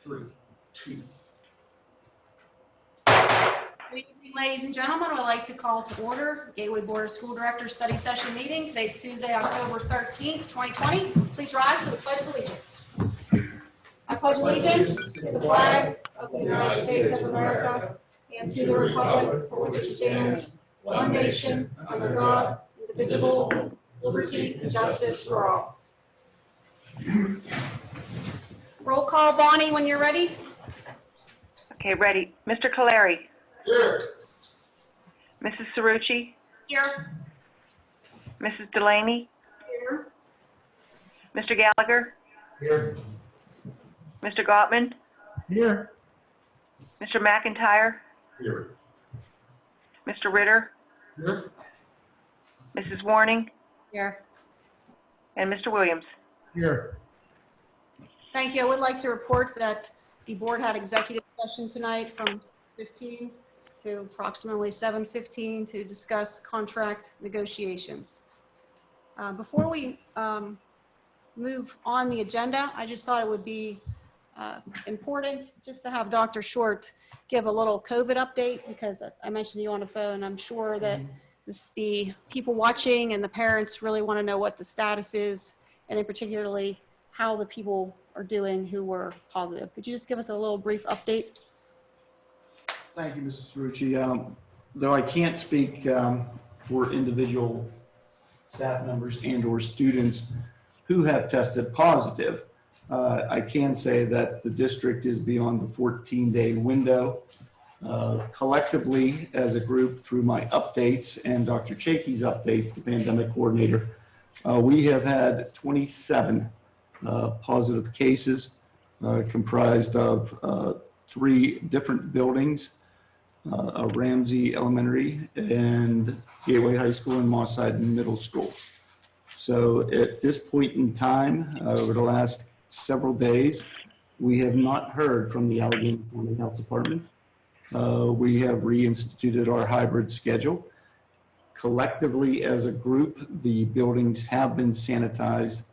3, 2. Good evening, ladies and gentlemen. I'd like to call to order Gateway Board of School Directors Study Session Meeting. Today's Tuesday, October 13th, 2020. Please rise for the Pledge of Allegiance. I pledge allegiance to the flag of the United States of America and to the republic for which it stands, one nation, under God, indivisible, with liberty and justice for all. Roll call, Bonnie, when you're ready. Okay, ready. Mr. Caleri. Here. Mrs. Cerrucci. Here. Mrs. Delaney. Here. Mr. Gallagher. Here. Mr. Gottman. Here. Mr. McIntyre. Here. Mr. Ritter. Here. Mrs. Warning. Here. And Mr. Williams. Here. Thank you. I would like to report that the board had executive session tonight from 6:15 to approximately 7:15 to discuss contract negotiations. Before we move on the agenda, I just thought it would be important just to have Dr. Short give a little COVID update, because I mentioned you on the phone. I'm sure that the people watching and the parents really want to know what the status is, and in particularly how the people are doing who were positive. Could you just give us a little brief update? Thank you, Mrs. Cerrucci. Though I can't speak for individual staff members and or students who have tested positive, I can say that the district is beyond the 14-day window. Collectively, as a group, through my updates and Dr. Chakey's updates, the pandemic coordinator, we have had 27 positive cases comprised of 3 different buildings, Ramsey Elementary and Gateway High School and Mosside Middle School. So at this point in time, over the last several days, we have not heard from the Allegheny County Health Department. We have reinstituted our hybrid schedule. Collectively, as a group, the buildings have been sanitized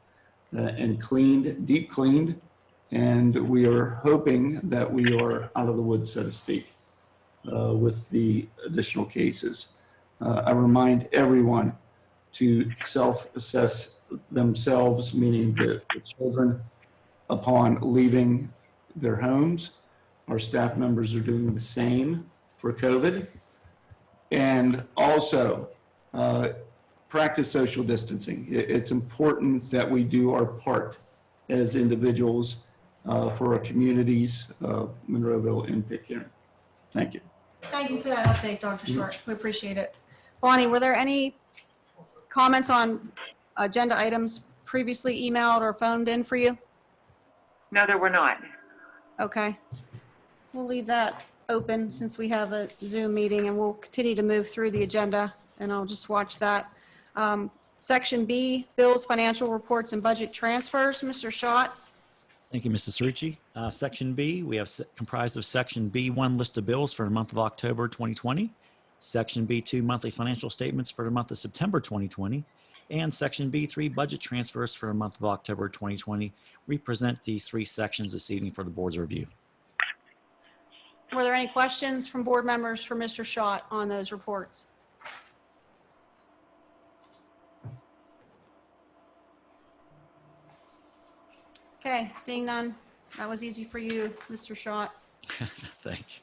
and cleaned, deep cleaned, and we are hoping that we are out of the woods, so to speak, with the additional cases. I remind everyone to self-assess themselves, meaning the children, upon leaving their homes. Our staff members are doing the same for COVID. And also, practice social distancing. It's important that we do our part as individuals for our communities of Monroeville and Pitcairn. Thank you. Thank you for that update, Dr. Short. We appreciate it. Bonnie, were there any comments on agenda items previously emailed or phoned in for you? No, there were not. Okay. We'll leave that open since we have a Zoom meeting, and we'll continue to move through the agenda, and I'll just watch that. Section B, bills, financial reports, and budget transfers. Mr. Schott. Thank you, Mrs. Cerrucci. Section B, we have comprised of Section B1 list of bills for the month of October 2020, Section B2 monthly financial statements for the month of September 2020, and Section B3 budget transfers for the month of October 2020. We present these 3 sections this evening for the board's review. Were there any questions from board members for Mr. Schott on those reports? Okay, seeing none. That was easy for you, Mr. Schott. Thank you.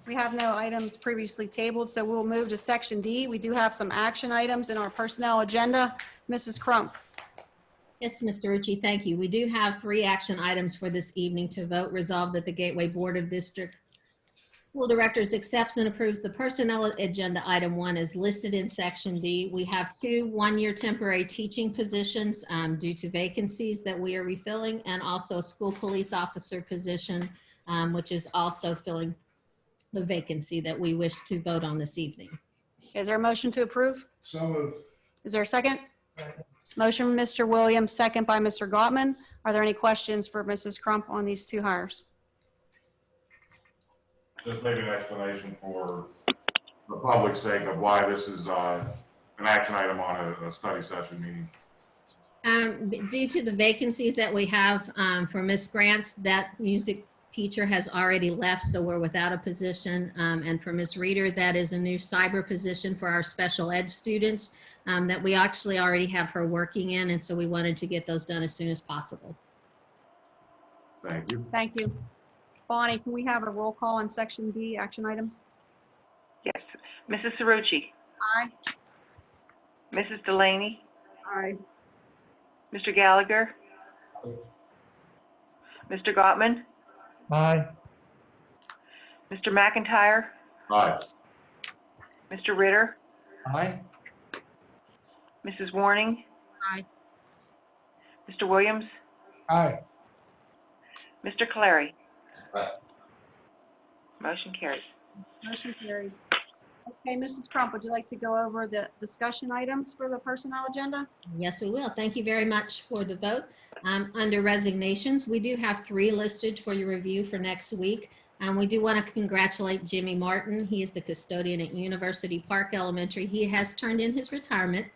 We have no items previously tabled, so we'll move to Section D. We do have some action items in our personnel agenda. Mrs. Crump. Yes, Mr. Cerrucci, thank you. We do have 3 action items for this evening to vote. Resolved that the Gateway Board of District School Directors accepts and approves the personnel agenda item 1 is listed in Section D. We have 2 one-year temporary teaching positions due to vacancies that we are refilling, and also a school police officer position, which is also filling the vacancy that we wish to vote on this evening. Is there a motion to approve? So moved. Is there a second? Second. Motion from Mr. Williams, second by Mr. Gottman. Are there any questions for Mrs. Crump on these 2 hires? Just maybe an explanation for the public's sake of why this is an action item on a study session meeting. Due to the vacancies that we have for Miss Grants, that music teacher has already left, so we're without a position. And for Miss Reader, that is a new cyber position for our special ed students that we actually already have her working in, and so we wanted to get those done as soon as possible. Thank you. Thank you. Bonnie, can we have a roll call on section D, action items? Yes. Mrs. Cerrucci? Aye. Mrs. Delaney? Aye. Mr. Gallagher? Mr. Gottman? Aye. Mr. McIntyre? Aye. Mr. Ritter? Aye. Mrs. Warning? Aye. Mr. Williams? Aye. Mr. Clary? Aye. Motion carries. Motion carries. Okay, Mrs. Crump, would you like to go over the discussion items for the personnel agenda? Yes, we will. Thank you very much for the vote. Under resignations, we do have 3 listed for your review for next week. We do want to congratulate Jimmy Martin. He is the custodian at University Park Elementary. He has turned in his retirement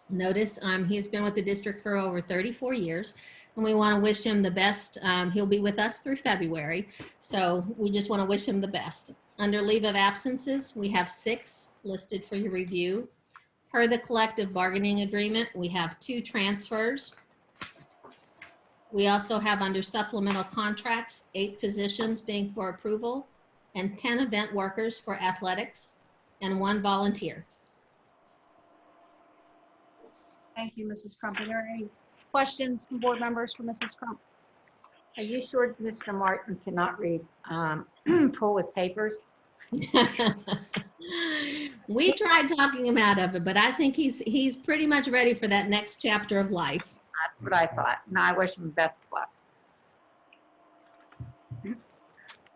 notice. He has been with the district for over 34 years, and we want to wish him the best. He'll be with us through February, so we just want to wish him the best. Under leave of absences, we have 6 listed for your review. Per the collective bargaining agreement, we have 2 transfers. We also have under supplemental contracts, 8 positions being for approval and 10 event workers for athletics and 1 volunteer. Thank you, Mrs. Crump. Are there any questions from board members for Mrs. Crump? Are you sure Mr. Martin cannot read, pull his papers? We tried talking him out of it, but I think he's pretty much ready for that next chapter of life. That's what I thought. No, I wish him best of luck.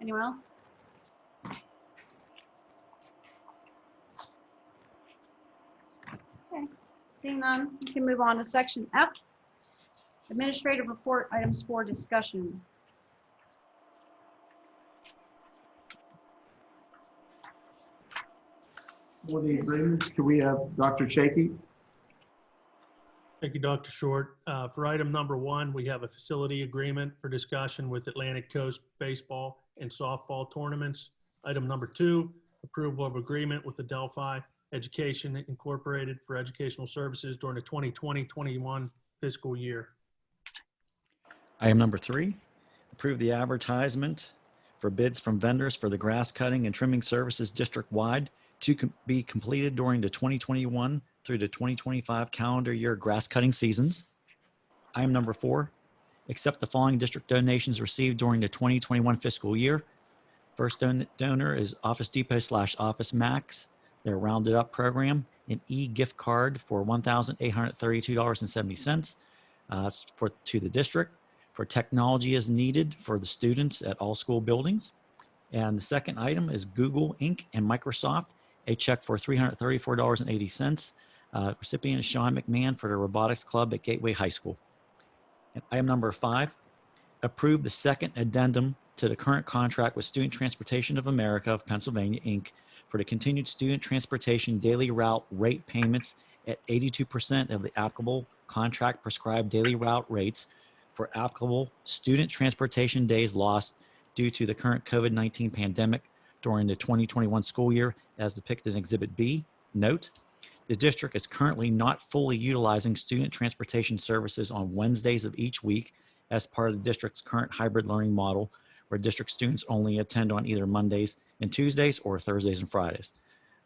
Anyone else? Okay, seeing none, we can move on to section F. Administrative report items for discussion. For the agreements, can we have Dr. Chaky? Thank you, Dr. Short. For item number 1, we have a facility agreement for discussion with Atlantic Coast baseball and softball tournaments. Item number 2, approval of agreement with Adelphi Education Incorporated for educational services during the 2020-21 fiscal year. Item number 3, approve the advertisement for bids from vendors for the grass cutting and trimming services district-wide to be completed during the 2021 through the 2025 calendar year grass cutting seasons. Item number 4, accept the following district donations received during the 2021 fiscal year. First donor is Office Depot / Office Max, their Rounded Up program, an e-gift card for $1,832.70 to the district for technology as needed for the students at all school buildings. And the second item is Google Inc. and Microsoft, a check for $334.80. Recipient is Sean McMahon for the Robotics Club at Gateway High School. And item number 5, approve the second addendum to the current contract with Student Transportation of America of Pennsylvania, Inc. for the continued student transportation daily route rate payments at 82% of the applicable contract prescribed daily route rates for applicable student transportation days lost due to the current COVID-19 pandemic during the 2021 school year as depicted in Exhibit B. Note, the district is currently not fully utilizing student transportation services on Wednesdays of each week as part of the district's current hybrid learning model, where district students only attend on either Mondays and Tuesdays or Thursdays and Fridays.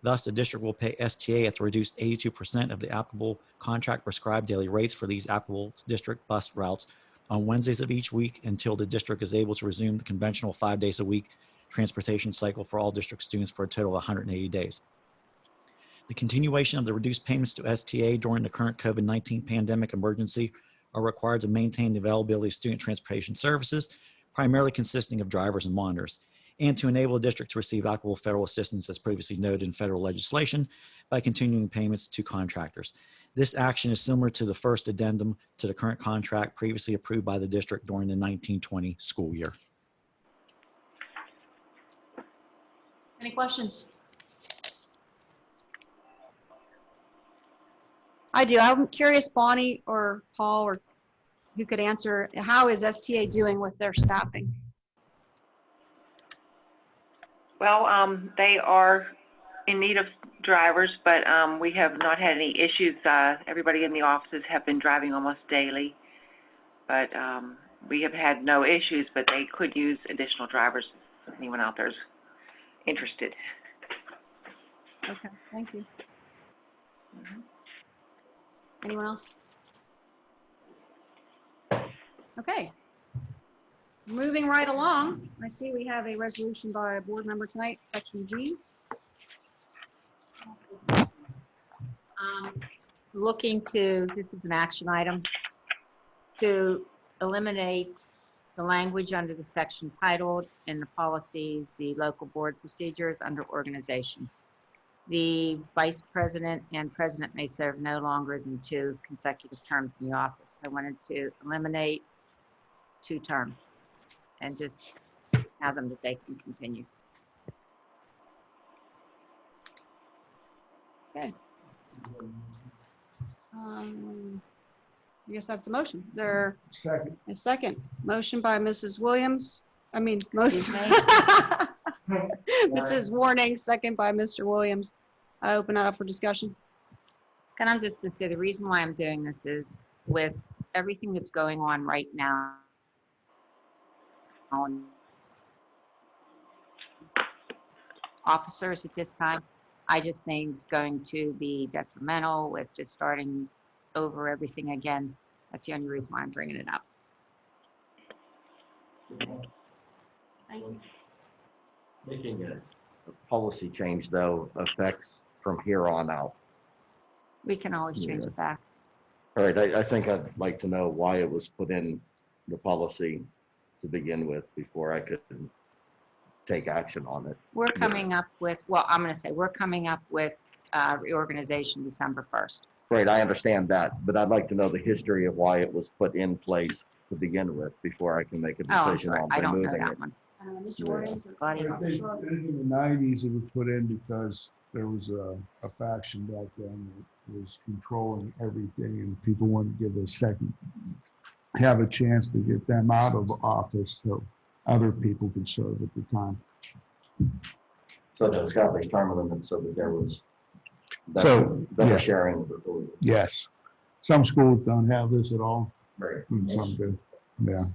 Thus, the district will pay STA at the reduced 82% of the applicable contract prescribed daily rates for these applicable district bus routes on Wednesdays of each week until the district is able to resume the conventional 5 days a week transportation cycle for all district students for a total of 180 days. The continuation of the reduced payments to STA during the current COVID-19 pandemic emergency are required to maintain the availability of student transportation services, primarily consisting of drivers and monitors, and to enable the district to receive applicable federal assistance as previously noted in federal legislation by continuing payments to contractors. This action is similar to the first addendum to the current contract previously approved by the district during the 1920 school year. Any questions? I do. I'm curious, Bonnie or Paul, or who could answer, how is STA doing with their staffing? Well, they are in need of drivers, but we have not had any issues. Everybody in the offices have been driving almost daily, but we have had no issues, but they could use additional drivers if anyone out there is interested. Okay, thank you. Anyone else? Okay. Moving right along, I see we have a resolution by a board member tonight, section G. Looking to, this is an action item, to eliminate the language under the section titled in the policies, the local board procedures under organization. The vice president and president may serve no longer than 2 consecutive terms in the office. I wanted to eliminate 2 terms and just have them that they can continue. Okay. I guess that's a motion. Is there Second. a second? Motion by Mrs. Williams, Excuse me? Mrs. Warning, second by Mr. Williams. I open that up for discussion. And I'm just going to say the reason why I'm doing this is with everything that's going on right now on officers at this time, I just think it's going to be detrimental with just starting over everything again. That's the only reason why I'm bringing it up. Thank you. Making a policy change, though, affects from here on out. We can always change it back. All right, I think I'd like to know why it was put in the policy to begin with before I could take action on it. We're coming up with, well, I'm going to say we're coming up with reorganization December 1st. Right, I understand that, but I'd like to know the history of why it was put in place to begin with before I can make a Oh, I'm decision sorry. on I don't know removing that it. one. Mr. Williams? Scott, I think in the 90s it was put in because there was a faction back then that was controlling everything, and people wanted to give a second, have a chance to get them out of office so other people could serve at the time. So to establish term limits so that there was So, better yeah. sharing of the authority. Yes. Some schools don't have this at all, Right. and some do. Yeah.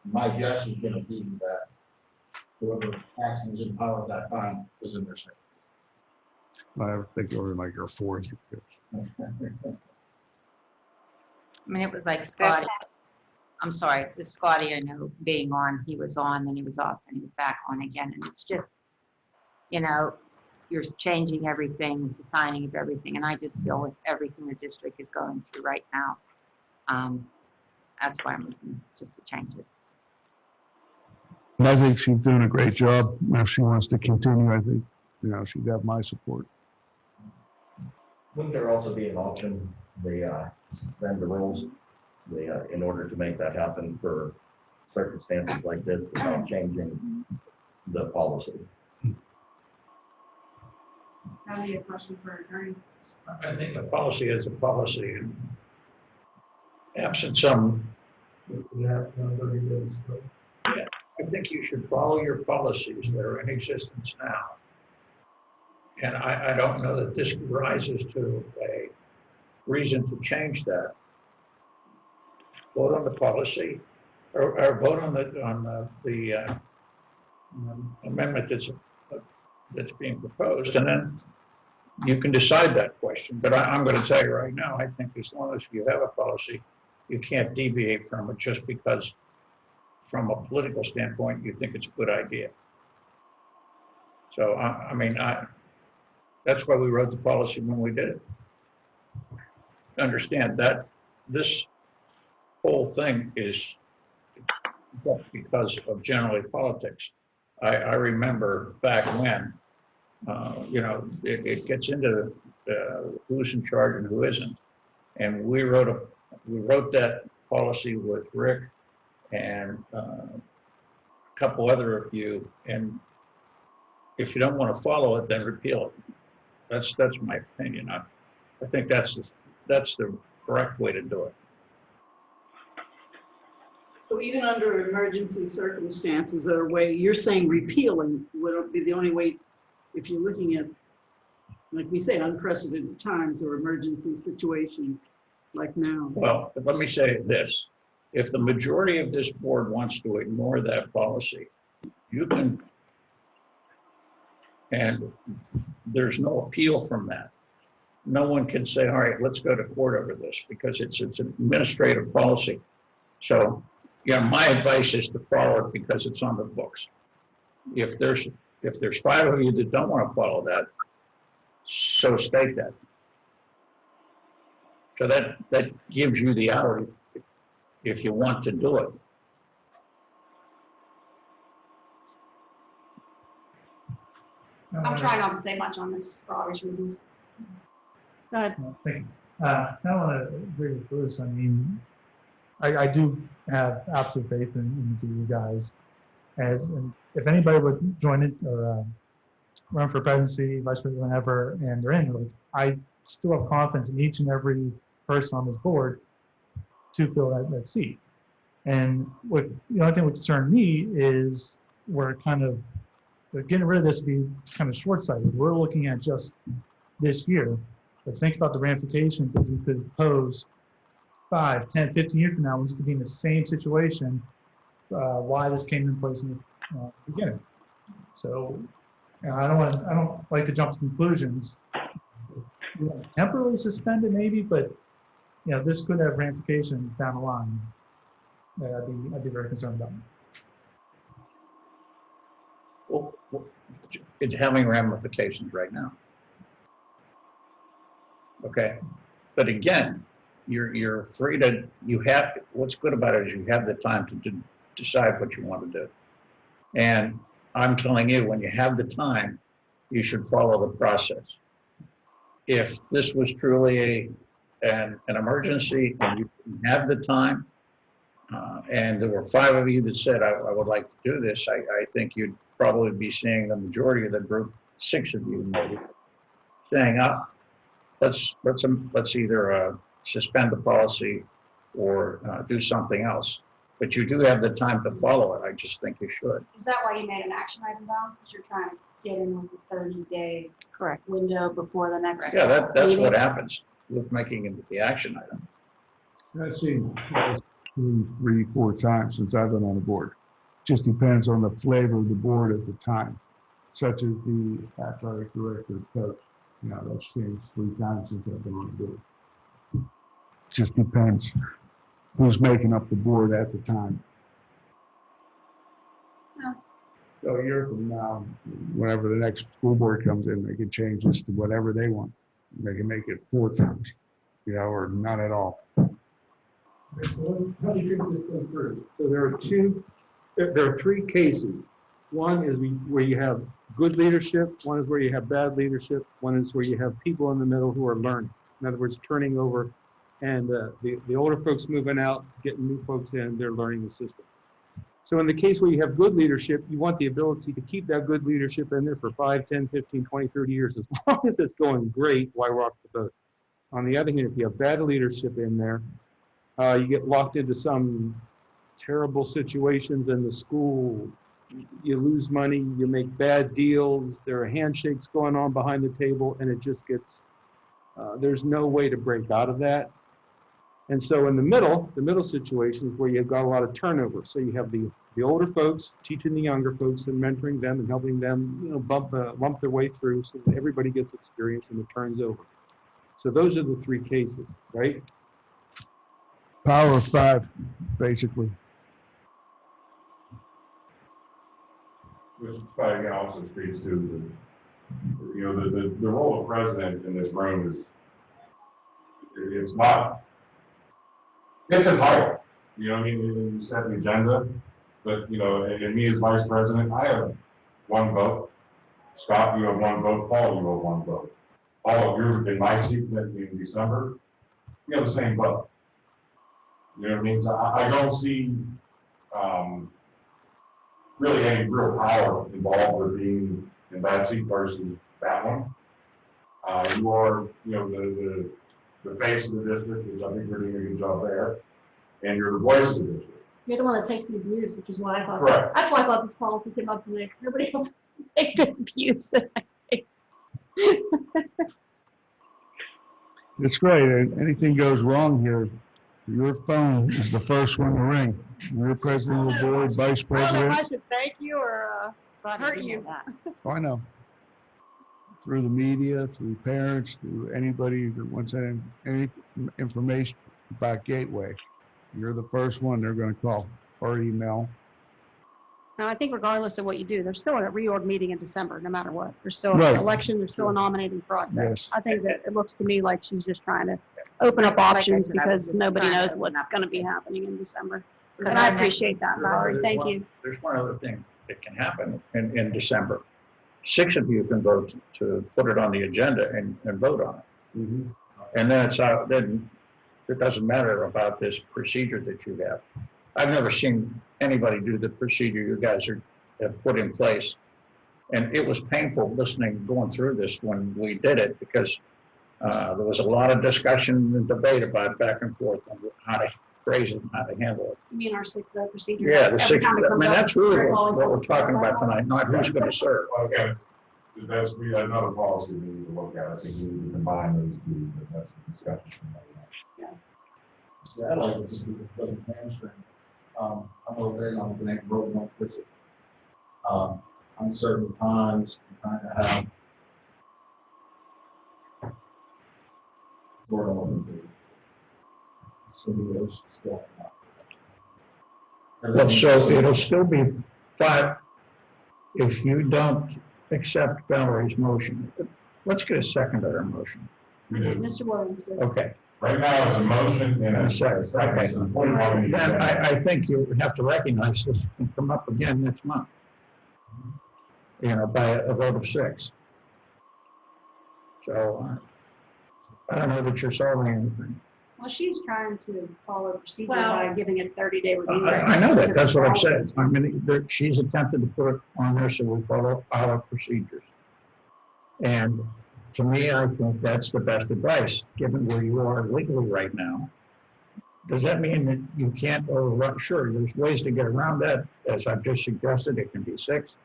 My guess is gonna be that whoever action was in power at that time was in their second. I think they were like our fourth. I mean, it was like Scotty. I'm sorry, the Scotty I know being on, he was on, then he was off, and he was back on again. And it's just, you know, you're changing everything, the signing of everything. And I just feel with everything the district is going through right now, that's why I'm looking just to change it. I think she's doing a great job. If she wants to continue, I think, she'd have my support. Wouldn't there also be an option, the rules, in order to make that happen for circumstances like this without changing the policy? That'd be a question for attorney. I think a policy is a policy. And absent some, yeah, I think you should follow your policies that are in existence now. And I don't know that this rises to a reason to change that. Vote on the policy, or vote on the amendment that's being proposed, and then you can decide that question. But I'm going to tell you right now, I think as long as you have a policy, you can't deviate from it just because from a political standpoint, you think it's a good idea. So, that's why we wrote the policy when we did it. Understand that this whole thing is because of generally politics. I remember back when, it gets into who's in charge and who isn't. And we wrote that policy with Rick and a couple other of you. And if you don't want to follow it, then repeal it. That's my opinion. I think that's that's the correct way to do it. So even under emergency circumstances, there are way, you're saying repealing would be the only way, if you're looking at, like we say, unprecedented times or emergency situations like now. Well, let me say this. If the majority of this board wants to ignore that policy, you can, and there's no appeal from that. No one can say, all right, let's go to court over this, because it's an administrative policy. So, yeah, my advice is to follow it because it's on the books. If there's 5 of you that don't want to follow that, so state that. So that gives you the out if you want to do it. I'm trying not to say much on this for obvious reasons. Go ahead. Thank you. I want to agree with Bruce. I mean, I do have absolute faith in you guys. And if anybody would join it or run for presidency, vice president, whenever, and they're in, like, I still have confidence in each and every person on this board to fill that seat. And what the only thing that would concern me is we're kind of getting rid of this would be kind of short-sighted. We're looking at just this year, but think about the ramifications that you could pose 5, 10, 15 years from now when you could be in the same situation, why this came in place in the beginning. So I don't like to jump to conclusions. You know, temporarily suspend it maybe, but this could have ramifications down the line that I'd be very concerned about. Well, it's having ramifications right now. Okay, but again, you're free to, what's good about it is you have the time to decide what you want to do. And I'm telling you, when you have the time, you should follow the process. If this was truly an emergency and you have the time, and there were 5 of you that said, I would like to do this, I think you'd probably be seeing the majority of the group, 6 of you maybe, saying, let's either suspend the policy or do something else. But you do have the time to follow it. I just think you should. Is that why you made an action item, Val? Because you're trying to get in with the 30-day Correct. window before the next Yeah, that's meeting? what happens with making it the action item. I've seen it 2, 3, 4 times since I've been on the board. Just depends on the flavor of the board at the time, such as the athletic director, coach. That's changed 3 times since I've been on the board. Just depends who's making up the board at the time. No. So a year from now, whenever the next school board comes in, they can change this to whatever they want. They can make it 4 times, or none at all. So how do you think this thing through? So there are 3 cases. One is where you have good leadership. One is where you have bad leadership. One is where you have people in the middle who are learning. In other words, turning over, and the older folks moving out, getting new folks in, they're learning the system. So in the case where you have good leadership, you want the ability to keep that good leadership in there for 5, 10, 15, 20, 30 years, as long as it's going great, why rock the boat? On the other hand, if you have bad leadership in there, you get locked into some terrible situations in the school, you lose money, you make bad deals, there are handshakes going on behind the table, and it just gets, there's no way to break out of that. And so in the middle situations where you've got a lot of turnover. So you have the older folks teaching the younger folks and mentoring them and helping them, bump their way through so that everybody gets experience and it turns over. So those are the 3 cases, right? Power of 5, basically. Which probably also speaks to the role of president in this room is, it's a title, I mean, you set the agenda, but, and me as vice president, I have 1 vote. Scott, you have 1 vote. Paul, you have 1 vote. All of you in my seat in December, you have the same vote. You know what I mean? So I don't see really any real power involved with being in that seat versus that one. You are, the face of the district, which I think you're doing a good job there, and you're the voice of the district. You're the one that takes the abuse, which is why I thought. Correct. That's why I thought this policy came up today. Everybody else take the abuse that I take. It's great. Anything goes wrong here, your phone is the first one to ring. You're president of the board, vice I don't know if president. I should thank you or hurt you. Oh, I know. Through the media, through parents, through anybody that wants any information about Gateway, you're the first one they're going to call or email. Now, I think regardless of what you do, there's still a reorg meeting in December, no matter what. There's still Right. an election, there's still a nominating process. Yes. I think that it looks to me like she's just trying to open up options because nobody knows what's going to be happening in December. And I appreciate that, Valerie. Thank you. There's one other thing that can happen in December. 6 of you can vote to put it on the agenda and vote on it. Mm-hmm. And then it's out, then it doesn't matter about this procedure that you have. I've never seen anybody do the procedure you guys have put in place. And it was painful going through this when we did it, because there was a lot of discussion and debate about back and forth on how to phrase it and how to handle it. You mean our 6-vote procedure? Yeah, the Every 6, I time it mean, comes up, that's really Rick always what says we're talking about tonight, not who's going to serve. Okay, that's another policy we need to look at. I think we need to combine those two, but that's a discussion. See, I like this because it doesn't hamstring. I'm over there on the Connect Road, no visit. Uncertain times, kind of have. Sort of. City is still. Well, so it'll still be 5 if you don't accept Valerie's motion. Let's get a second to her motion. Mr. Williams did. Okay. Right now, it's a motion and a second. Okay. So put it on the Then agenda. I think you have to recognize this can come up again next month. By a vote of 6. So I don't know that you're solving anything. Well, she's trying to follow procedure Well, by giving it 30-day review. I know that, that's what I've Policy. said. I mean, she's attempted to put it on there so we follow our procedures. And to me, I think that's the best advice, given where you are legally right now. Does that mean that you can't overrun? Sure, there's ways to get around that. As I've just suggested, it can be 6.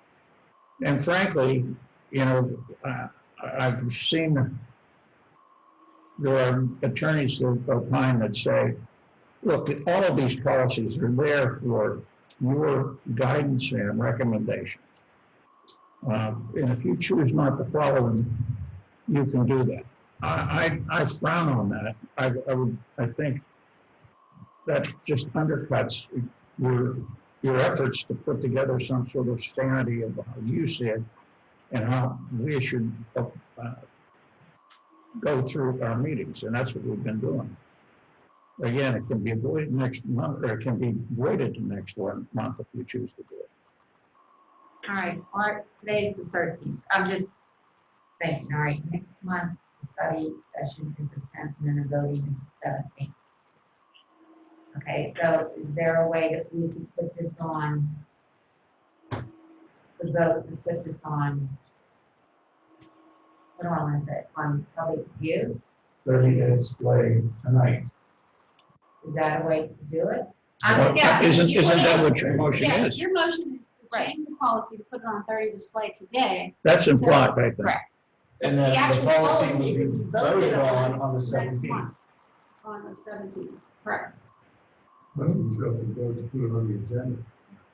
And frankly, I've seen there are attorneys that opine that say, look, all of these policies are there for your guidance and recommendation. And if you choose not to follow them, you can do that. I frown on that. I think that just undercuts your efforts to put together some sort of sanity of how you see it and how we should go through our meetings, and that's what we've been doing. Again, it can be avoided next month, or it can be voided to next month if you choose to do it. All right, today's the 13th. I'm just thinking, all right, next month, the study session is the 10th, and then the voting is the 17th. Okay, so is there a way that we can put this on, to vote to put this on, what do I want to say, on public view? 30 days late tonight. Is that a way to do it? Isn't that what your motion Yeah, is? your motion is to change the policy to put it on 30 display today. That's implied, I think. Correct. And The then the actual policy will be voted voted on the next 17th. month, on the 17th, correct. But we should have to go to put it on the agenda.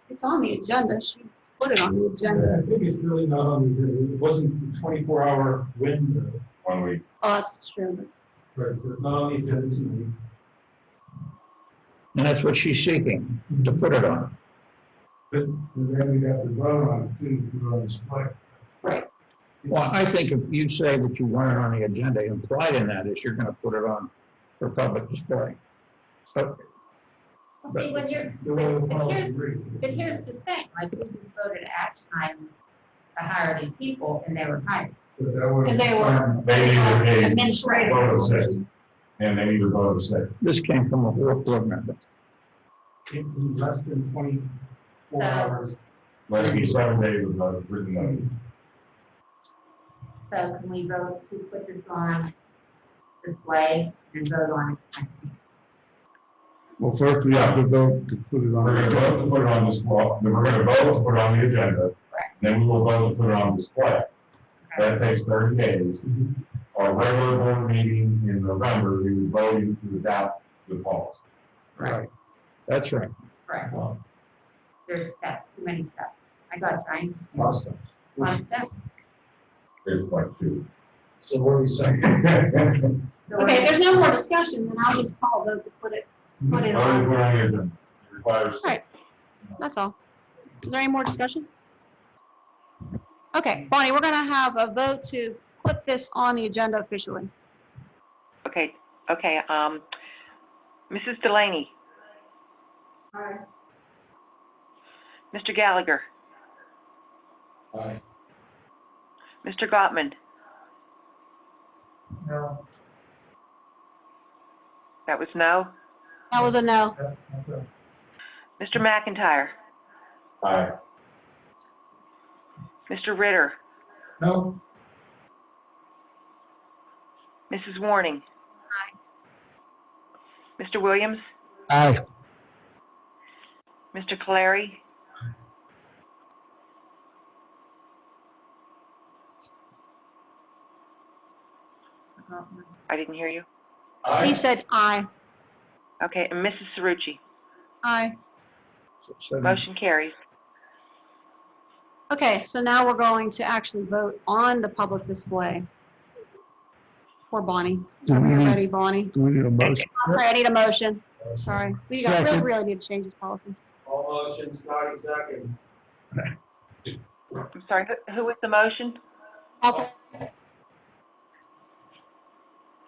It's on the agenda. She put it on the I agenda. think it's really not on the agenda. It wasn't a 24-hour window. 1 week. Oh, that's true. Right, so it's not on the agenda tonight. And that's what she's seeking, to put it on. But then we have to vote on it too, to put it on display. Right. Well, I think if you say that you want it on the agenda, implied in that is you're going to put it on for public display. So, Well, see, when you're, The way the but policy here's, reads. but here's the thing, like, we just voted action items to hire these people, and they were hired. But that would- Because they were They need a administrative vote of 6, decisions. and they need a vote of 6. this came from a board member. In less than 24 So- hours. Must be 7 days of written notice. So can we vote to put this on display and vote on it. Well, first we have to vote to put it We're gonna vote to on. put it on display, then we're gonna vote to put it on the agenda, then we will vote to put it on display. That takes 30 days. Our regular board meeting in November, we will vote to adopt the policy. Right. That's right. Correct. There's steps, too many steps. I got you, I Awesome. lot of steps. It's like two. So what are we saying? So Okay, if there's no more discussion, then I'll just call a vote to put it Vote to put on. it on the agenda. It requires. Right. That's all. Is there any more discussion? Okay, Bonnie, we're gonna have a vote to put this on the agenda officially. Okay, Mrs. Delaney, Aye. Mr. Gallagher, Aye. Mr. Gottman, No. that was no. That was a no. Yeah, that's right. Mr. McIntyre, Aye. Mr. Ritter, No. Mrs. Warning. Mr. Williams, Aye. Mr. Caleri, I didn't hear you. He said aye. Okay, and Mrs. Cerrucci. Aye. So- Motion carries. Okay, so now we're going to actually vote on the public display. Poor Bonnie. Whenever you're ready, Bonnie. Do we need a motion? I'm sorry, I need a motion. Sorry. We got, really, Second. really need to change this policy. All motions, Scotty second. I'm sorry, who was the motion? Okay.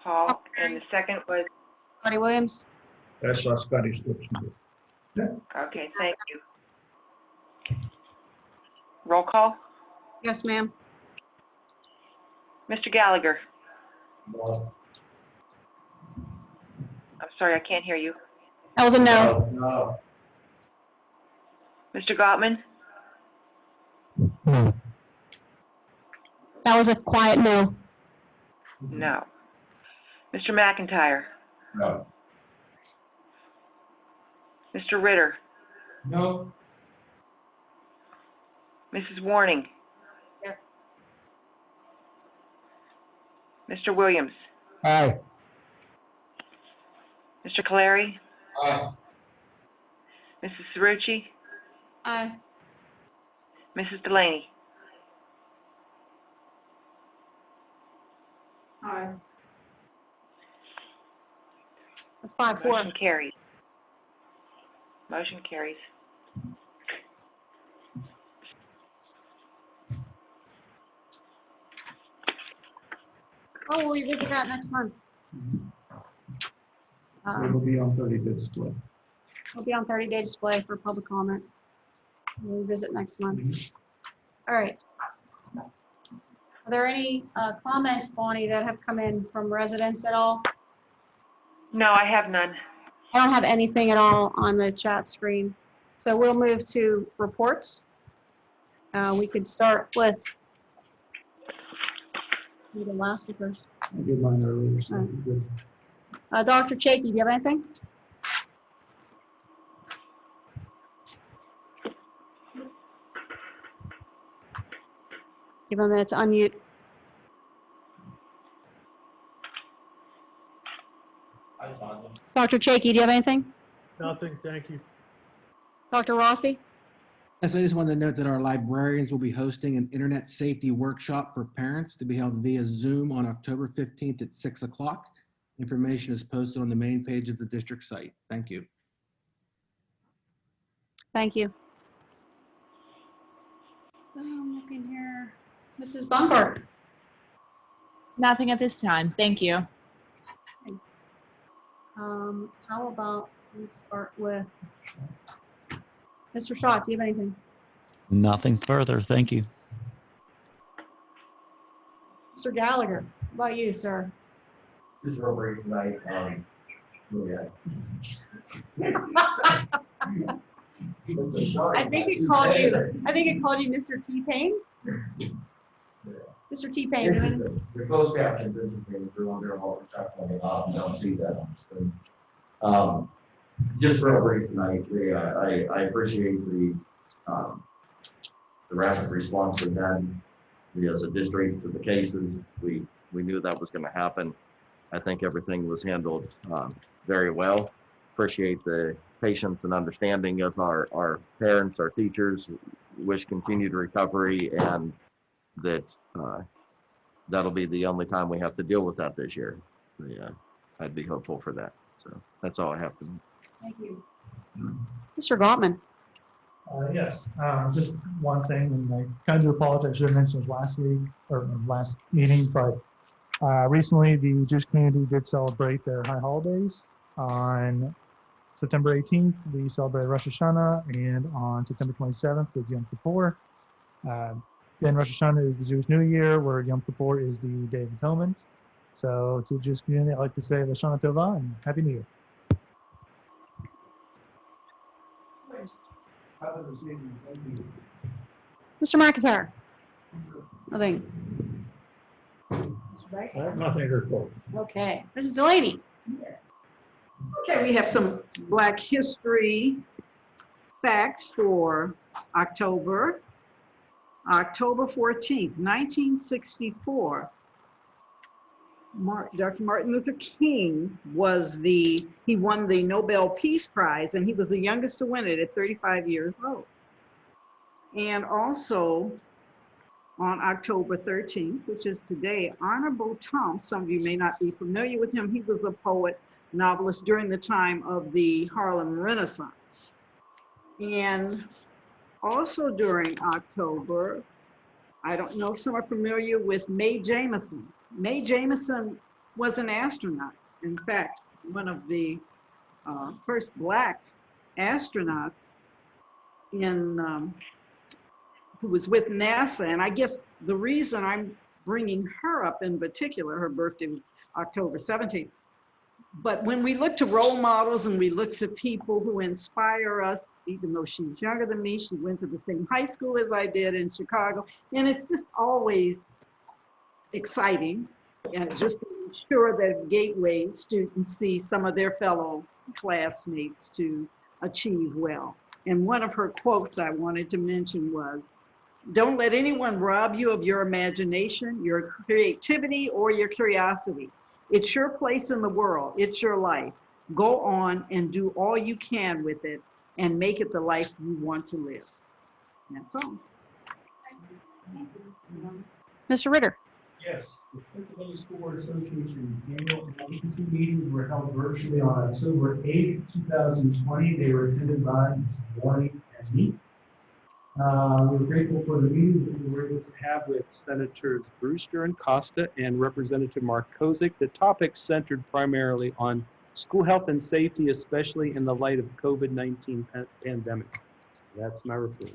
Paul, and the second was, Scotty Williams? That's our Scotty Stipson. okay, thank you. Roll call. Yes, ma'am. Mr. Gallagher, No. I'm sorry, I can't hear you. That was a no. No. Mr. Gottman, That was a quiet no. no. Mr. McIntyre, No. Mr. Ritter, No. Mrs. Warning, Yes. Mr. Williams, Aye. Mr. Caleri, Aye. Mrs. Cerrucci, Aye. Mrs. Delaney. Aye. That's 5-4. Motion carries. Motion carries. Oh, we'll revisit that next month. It'll be on 30-day display. It'll be on 30-day display for public comment. We'll revisit next month. All right. Are there any comments, Bonnie, that have come in from residents at all? No, I have none. I don't have anything at all on the chat screen. So we'll move to reports. We could start with the last one first. I did mine earlier, so it'll be good. Dr. Chakey, do you have anything? Give him a minute to unmute. I found them. Dr. Chakey, do you have anything? Nothing, thank you. Dr. Rossi? Yes, I just wanted to note that our librarians will be hosting an internet safety workshop for parents to be held via Zoom on October 15th at 6 o'clock. Information is posted on the main page of the district site. Thank you. Thank you. I'm looking here. Mrs. Bumper? Nothing at this time. Thank you. How about we start with Mr. Shaw? Do you have anything? Nothing further. Thank you. Mr. Gallagher, how about you, sir? Just real brief tonight, yeah. I think it called you Mr. T-Pain. Mr. T-Pain, you have The closed captions indicating through under all the don't see that on the screen. Just real brief tonight, I appreciate the rapid response we've had. We as a district to the cases, we knew that was going to happen. I think everything was handled very well. Appreciate the patience and understanding of our parents, our teachers. Wish continued recovery, and that that'll be the only time we have to deal with that this year. Yeah, I'd be hopeful for that. So that's all I have to. Thank you. Mr. Gottman. Yes, just one thing, and I kind of apologize, I should have mentioned it last week or last meeting, but recently the Jewish community did celebrate their high holidays. On September 18th, we celebrated Rosh Hashanah, and on September 27th was Yom Kippur. Then Rosh Hashanah is the Jewish New Year, where Yom Kippur is the Day of Atonement. So to the Jewish community, I'd like to say Lashana Tova and Happy New Year. Mr. McIntyre. Nothing. I have nothing to report. Okay. Mrs. Delaney. Okay, we have some Black history facts for October. October 14th, 1964. Dr. Martin Luther King he won the Nobel Peace Prize, and he was the youngest to win it at 35 years old. And also on October 13th, which is today, Honorable Tom, some of you may not be familiar with him. He was a poet, novelist during the time of the Harlem Renaissance. And also during October, I don't know if some are familiar with Mae Jemison. Mae Jemison was an astronaut. In fact, one of the first Black astronauts who was with NASA. And I guess the reason I'm bringing her up in particular, her birthday was October 17th. But when we look to role models and we look to people who inspire us, even though she's younger than me, she went to the same high school as I did in Chicago. And it's just always exciting, and just to ensure that Gateway students see some of their fellow classmates to achieve well. And one of her quotes I wanted to mention was, "Don't let anyone rob you of your imagination, your creativity, or your curiosity. It's your place in the world. It's your life. Go on and do all you can with it and make it the life you want to live." And that's all. Mr. Ritter. Yes, the Pennsylvania School Board Association's annual agency meetings were held virtually on October 8th, 2020. They were attended by Ms. Warning and me. We're grateful for the meetings that we were able to have with Senators Brewster and Costa and Representative Mark Kozik. The topics centered primarily on school health and safety, especially in the light of COVID-19 pandemic. That's my report.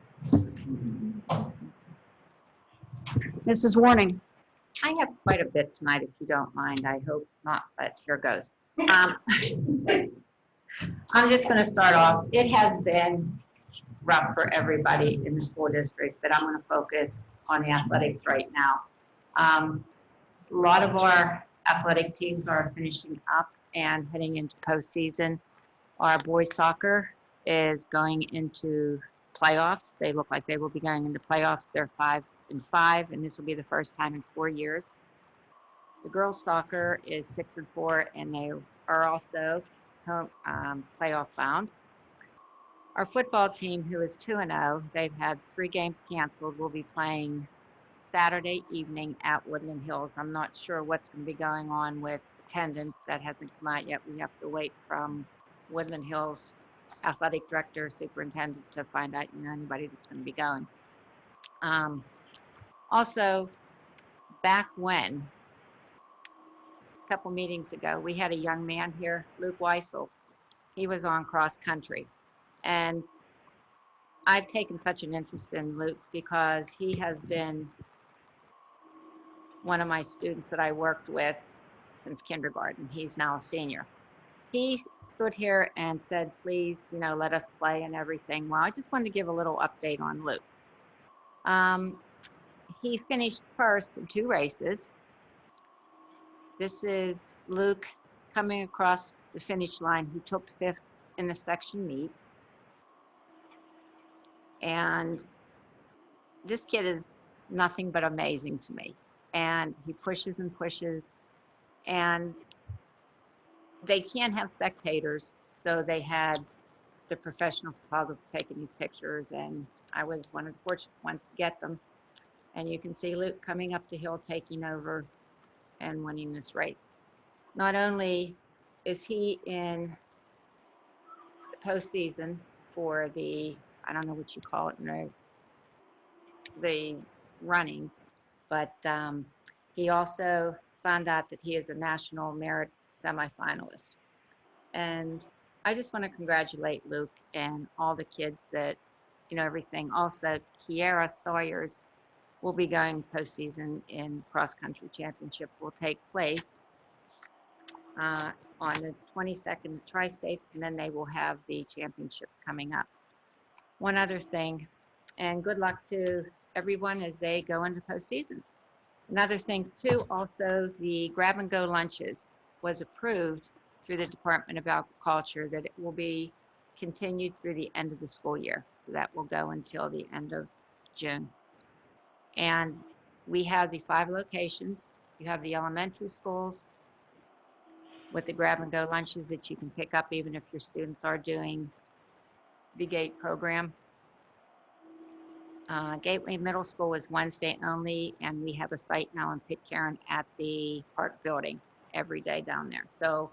Mrs. Warning. I have quite a bit tonight, if you don't mind. I hope not, but here goes. I'm just going to start off. It has been rough for everybody in the school district, but I'm going to focus on the athletics right now. A lot of our athletic teams are finishing up and heading into postseason. Our boys soccer is going into playoffs. They look like they will be going into playoffs. They're 5-5, and this will be the first time in 4 years. The girls soccer is 6-4, and they are also playoff bound. Our football team, who is 2-0, they've had 3 games canceled, will be playing Saturday evening at Woodland Hills. I'm not sure what's going to be going on with attendance. That hasn't come out yet. We have to wait from Woodland Hills athletic director, superintendent to find out, anybody that's going to be going. Also, back when, a couple meetings ago, we had a young man here, Luke Weissel. He was on cross country. And I've taken such an interest in Luke because he has been one of my students that I worked with since kindergarten. He's now a senior. He stood here and said, please, let us play and everything. Well, I just wanted to give a little update on Luke. he finished first in 2 races. This is Luke coming across the finish line, who took 5th in the section meet. And this kid is nothing but amazing to me. And he pushes and pushes, and they can't have spectators, so they had the professional photographer taking these pictures, and I was one of the fortunate ones to get them. And you can see Luke coming up the hill, taking over and winning this race. Not only is he in the postseason for the, I don't know what you call it, no, the running, but he also found out that he is a national merit semifinalist. And I just want to congratulate Luke and all the kids that, you know, everything. Also, Kiara Sawyers will be going postseason in cross-country championship, will take place on the 22nd at Tri-States, and then they will have the championships coming up. One other thing, and good luck to everyone as they go into postseasons. Another thing too, also the grab-and-go lunches was approved through the Department of Agriculture, that it will be continued through the end of the school year. So that will go until the end of June. And we have the 5 locations. You have the elementary schools with the grab-and-go lunches that you can pick up even if your students are doing the GATE program. Gateway Middle School is Wednesday only, and we have a site now in Pitcairn at the Park Building every day down there. So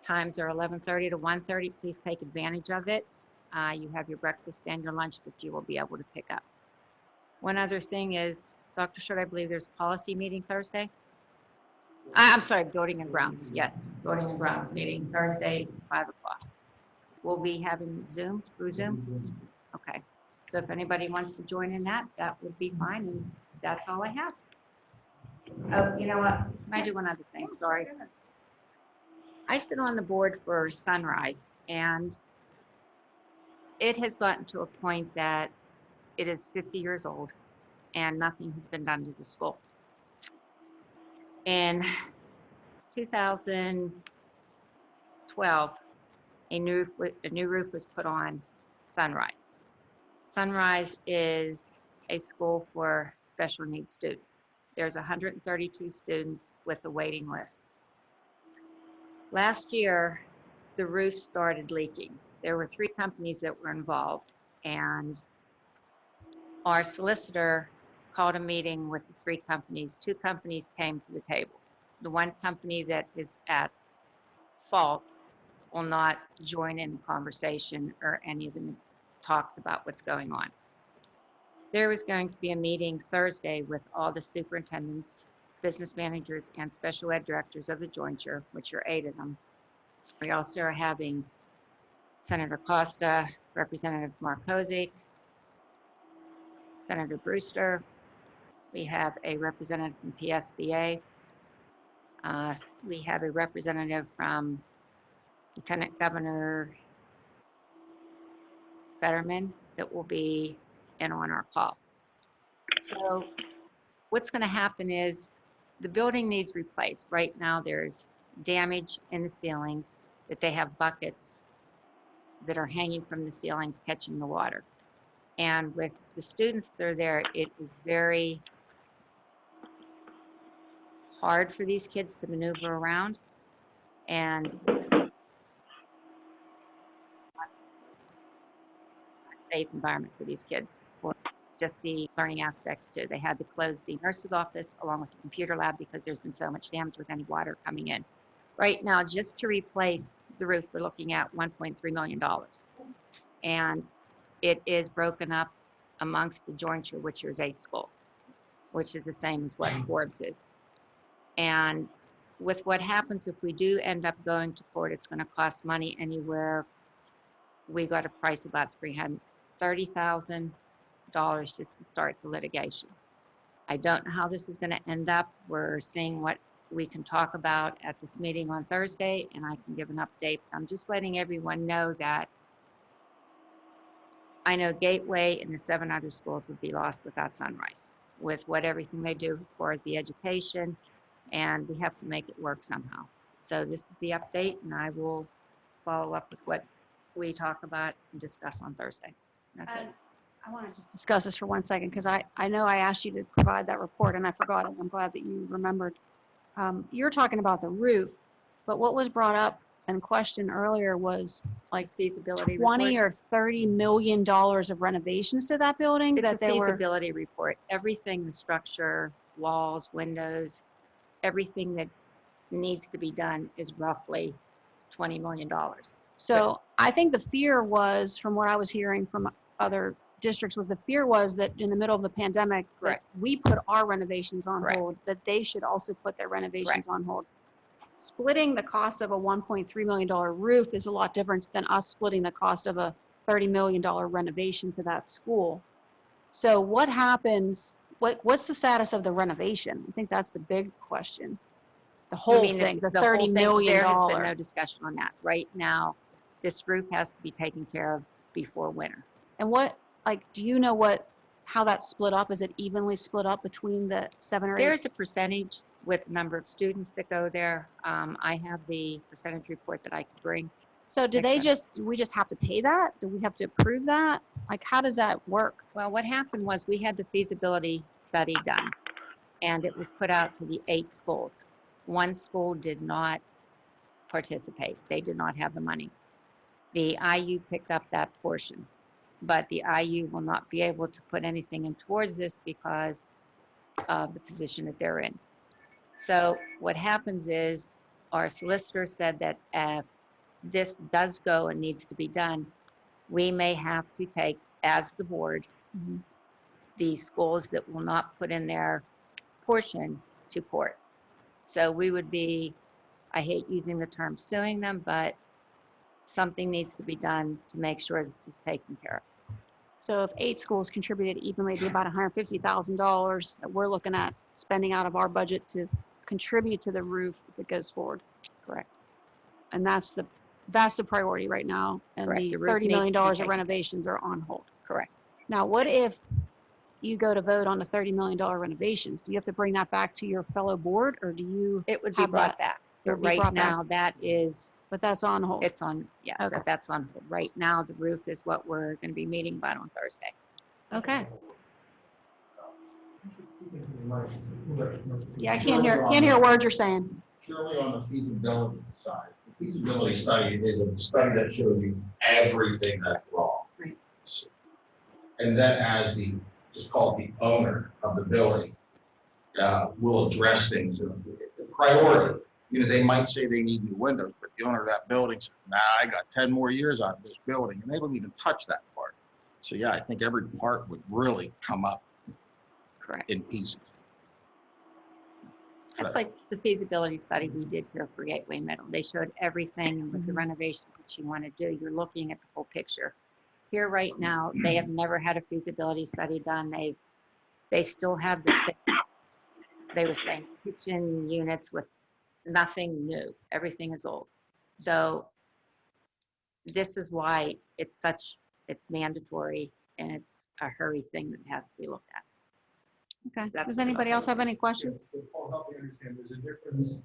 times are 11:30 to 1:30. Please take advantage of it. You have your breakfast and your lunch that you will be able to pick up. One other thing is, Dr. Short, I believe there's a policy meeting Thursday. I'm sorry, Building and Grounds. Yes, Building and Grounds meeting Thursday, 5 o'clock. We'll be having Zoom, through Zoom? Okay. So if anybody wants to join in that, that would be fine, and that's all I have. Oh, you know what? Can I do one other thing? Sorry. I sit on the board for Sunrise, and it has gotten to a point that it is 50 years old, and nothing has been done to the school. In 2012, a new roof was put on Sunrise. Sunrise is a school for special needs students. There's 132 students with a waiting list. Last year, the roof started leaking. There were 3 companies that were involved, and our solicitor called a meeting with the 3 companies. 2 companies came to the table. The one company that is at fault will not join in the conversation or any of the talks about what's going on. There was going to be a meeting Thursday with all the superintendents, business managers, and special ed directors of the jointure, which are 8 of them. We also are having Senator Costa, Representative Markozik, Senator Brewster. We have a representative from PSBA. We have a representative from Lieutenant Governor Fetterman that will be in on our call. So what's going to happen is the building needs replaced. Right now there's damage in the ceilings, that they have buckets that are hanging from the ceilings catching the water. And with the students that are there, it is very hard for these kids to maneuver around, and it's not a safe environment for these kids for just the learning aspects too. They had to close the nurse's office along with the computer lab because there's been so much damage with any water coming in. Right now, just to replace the roof, we're looking at $1.3 million. And it is broken up amongst the jointure, which is 8 schools, which is the same as what Forbes is. And with what happens if we do end up going to court, it's going to cost money anywhere. We got a price about $330,000 just to start the litigation. I don't know how this is going to end up. We're seeing what we can talk about at this meeting on Thursday, and I can give an update. I'm just letting everyone know that I know Gateway and the 7 other schools would be lost without Sunrise. with what everything they do as far as the education, and we have to make it work somehow. So this is the update, and I will follow up with what we talk about and discuss on Thursday. That's it. I want to just discuss this for 1 second because I know I asked you to provide that report and I forgot it. I'm glad that you remembered. You're talking about the roof, but what was brought up and questioned earlier was like feasibility 20 report. or $30 million of renovations to that building. It's a that they were. feasibility report. Everything, the structure, walls, windows, everything that needs to be done is roughly $20 million. So I think the fear was, from what I was hearing from other districts, was the fear was that in the middle of the pandemic, that we put our renovations on hold, that they should also put their renovations on hold. Splitting the cost of a $1.3 million roof is a lot different than us splitting the cost of a $30 million renovation to that school. So what happens, what's the status of the renovation? I think that's the big question. The whole thing, the whole $30 thing, million. there has been no discussion on that. Right now, this roof has to be taken care of before winter. And do you know how that's split up? Is it evenly split up between the 7 or 8? There's a percentage with the number of students that go there. I have the percentage report that I could bring. So do we just have to pay that? Do we have to approve that? Like, how does that work? Well, what happened was we had the feasibility study done and it was put out to the 8 schools. One school did not participate. They did not have the money. The IU picked up that portion, but the IU will not be able to put anything in towards this because of the position that they're in. So what happens is our solicitor said that if this does go and needs to be done, we may have to take, as the board, the schools that will not put in their portion to court. So we would be, I hate using the term suing them, but something needs to be done to make sure this is taken care of. So if 8 schools contributed evenly, it'd be about $150,000 that we're looking at spending out of our budget to contribute to the roof if it goes forward. Correct. And that's the priority right now. And Correct. the The roof $30 needs million to be of taken renovations are on hold. Correct. Now, what if you go to vote on the $30 million renovations? Do you have to bring that back to your fellow board, or do you? It would be have brought that? back. It But would be right brought back. now, that is. But that's on hold. It's on, yes, Okay. that's on hold. Right now, the roof is what we're going to be meeting about on Thursday. Okay. Yeah, I can't hear a word you're saying. Purely on the feasibility side. The feasibility study is a study that shows you everything that's wrong. Right. And then as just call it the owner of the building, will address things. The priority, they might say they need new windows, but the owner of that building says, nah, I got 10 more years out of this building, and they don't even touch that part. So yeah, I think every part would really come up in pieces. That's like the feasibility study we did here for Gateway Middle. They showed everything and with the renovations that you want to do, you're looking at the whole picture. Here right now, they have never had a feasibility study done. They still have the same, they were saying kitchen units with nothing new. Everything is old. So this is why it's mandatory and it's a hurry thing that has to be looked at. Okay. So Does anybody else have any questions? So Paul, help me understand, there's a difference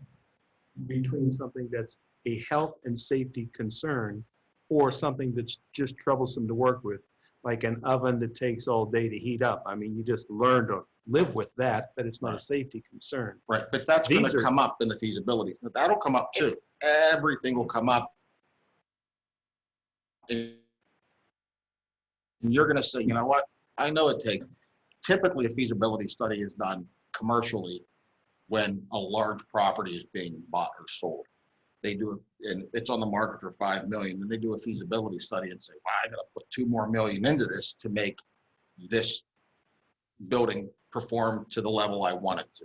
between something that's a health and safety concern or something that's just troublesome to work with, like an oven that takes all day to heat up. I mean, you just learn to live with that it's not a safety concern. Right, but that's going to come up in the feasibility. That'll come up too. Everything will come up. And you're going to say, you know what? I know it takes. Typically, a feasibility study is done commercially when a large property is being bought or sold. They do it, and it's on the market for $5 million. Then they do a feasibility study and say, wow, I got to put $2 more million into this to make this building perform to the level I want it to.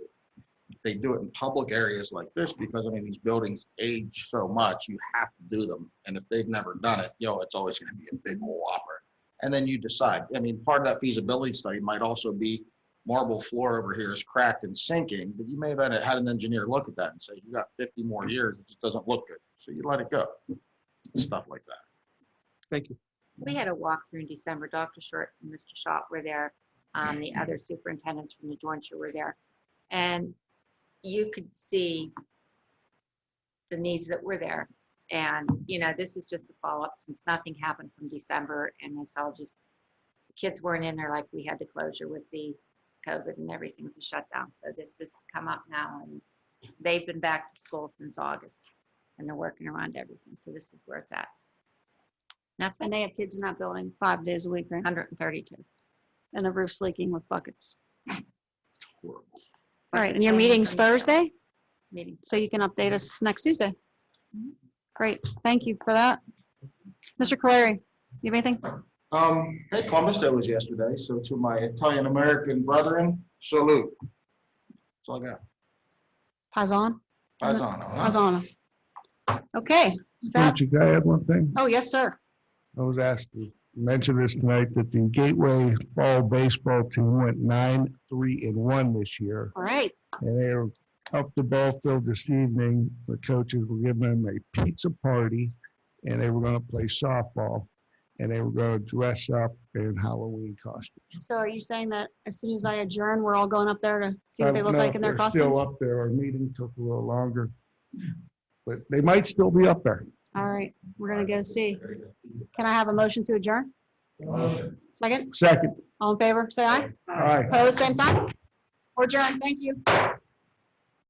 They do it in public areas like this because, I mean, these buildings age so much, you have to do them. And if they've never done it, it's always going to be a big whopper. And then you decide. I mean, part of that feasibility study might also be marble floor over here is cracked and sinking, but you may have had an engineer look at that and say, you got 50 more years, it just doesn't look good. So you let it go. Stuff like that. Thank you. We had a walkthrough in December. Dr. Short and Mr. Schott were there. The other superintendents from the jointure were there. And you could see the needs that were there. And, this is just a follow-up since nothing happened from December, and they saw just, the kids weren't in there like we had the closure with the COVID and everything with the shutdown. So this has come up now, and they've been back to school since August, and they're working around everything. So this is where it's at. That's it. And they have kids in that building 5 days a week, right? 132. And the roof's leaking with buckets. Horrible. All right, and your meeting's Thursday? Meetings. So you can update us next Tuesday. Great, thank you for that. Mr. Caleri, you have anything? Hey, Columbus Day was yesterday, so to my Italian-American brethren, salute. That's all I got. Paisan? Paisano, huh? Paisano. Okay. That, Richie, can I add one thing? oh, yes, sir. I was asked to mention this tonight that the Gateway Fall Baseball team went 9-3-1 this year. All right. And they were up the ball field this evening. The coaches were giving them a pizza party, and they were going to play softball, and they were going to dress up in Halloween costumes. So are you saying that as soon as I adjourn, we're all going up there to see what they look like in their They're costumes? still up there. Our meeting took a little longer, but they might still be up there. All right, we're going to go see. Can I have a motion to adjourn? Second? Second. All in favor, say aye. Aye. Opposed, same sign? We're adjourned. Thank you.